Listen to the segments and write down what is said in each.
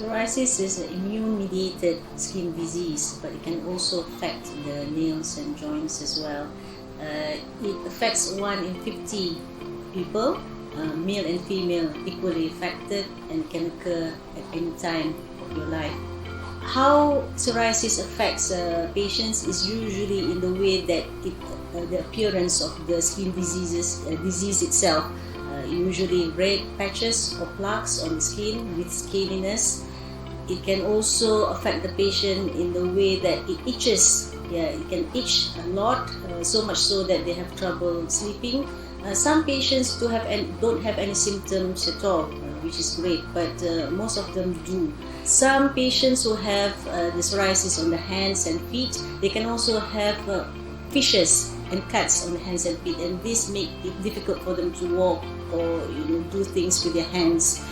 Psoriasis is an immune-mediated skin disease, but it can also affect the nails and joints as well. It affects 1 in 50 people, male and female, equally affected, and can occur at any time of your life. How psoriasis affects patients is usually in the way that the appearance of the skin disease itself. Usually red patches or plaques on the skin with scaliness. It can also affect the patient in the way that it itches. It can itch a lot, so much so that they have trouble sleeping. Some patients don't have any symptoms at all, which is great, but most of them do. Some patients who have the psoriasis on the hands and feet, they can also have fissures and cuts on the hands and feet, and this makes it difficult for them to walk or do things with their hands.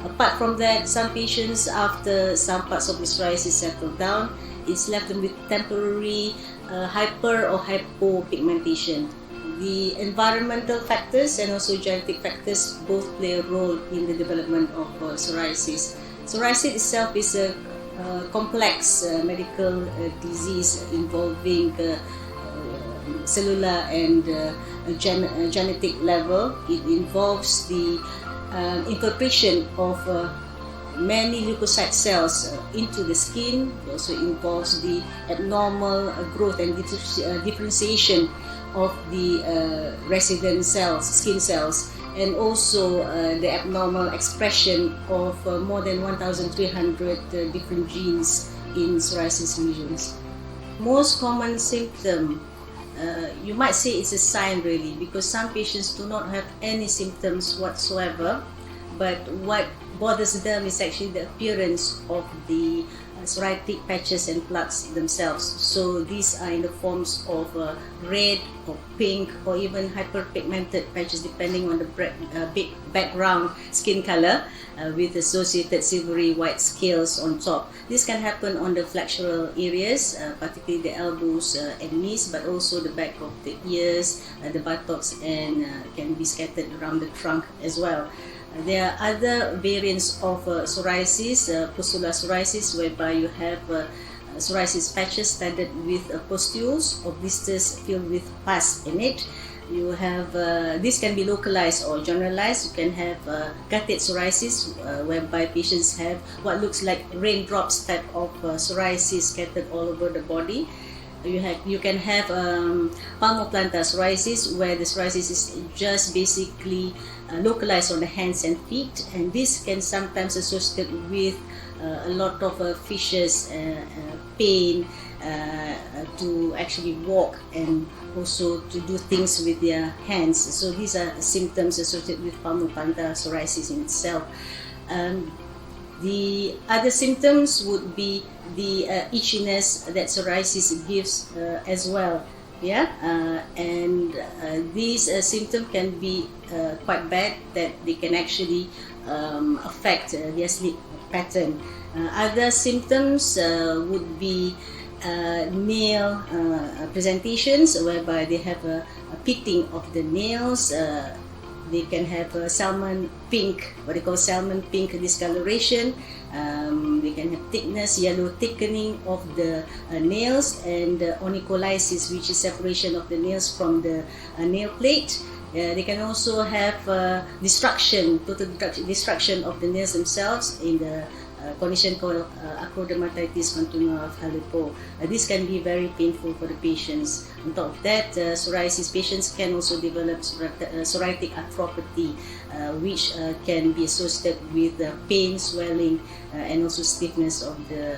Apart from that, some patients, after some parts of the psoriasis settle down, it's left them with temporary hyper or hypopigmentation. The environmental factors and also genetic factors both play a role in the development of psoriasis. Psoriasis itself is a complex medical disease involving cellular and genetic level. It involves the infiltration of many leukocyte cells into the skin. It also involves the abnormal growth and differentiation of the resident cells, skin cells, and also the abnormal expression of more than 1,300 different genes in psoriasis lesions. Most common symptom, you might say it's a sign really, because some patients do not have any symptoms whatsoever, but what bothers them is actually the appearance of the psoriatic patches and plaques themselves. So these are in the forms of red or pink or even hyperpigmented patches depending on the background skin color with associated silvery white scales on top. This can happen on the flexural areas, particularly the elbows and knees, but also the back of the ears, the buttocks, and can be scattered around the trunk as well. There are other variants of psoriasis, pustular psoriasis, whereby you have psoriasis patches studded with pustules or blisters filled with pus in it. You have this can be localized or generalized. You can have gutted psoriasis, whereby patients have what looks like raindrops type of psoriasis scattered all over the body. You can have palmoplantar psoriasis, where the psoriasis is just basically localized on the hands and feet, and this can sometimes associate with a lot of fissures, pain, to actually walk and also to do things with their hands. So these are symptoms associated with palmoplantar psoriasis in itself. The other symptoms would be the itchiness that psoriasis gives as well. And these symptoms can be quite bad, that they can actually affect their sleep pattern. Other symptoms would be nail presentations, whereby they have a pitting of the nails. They can have salmon pink, what they call salmon pink discoloration. They can have thickness, yellow thickening of the nails, and onycholysis, which is separation of the nails from the nail plate. They can also have total destruction of the nails themselves in the condition called acrodermatitis continua of Halipo. This can be very painful for the patients. On top of that, psoriasis patients can also develop psoriatic arthropathy, which can be associated with pain, swelling, and also stiffness of the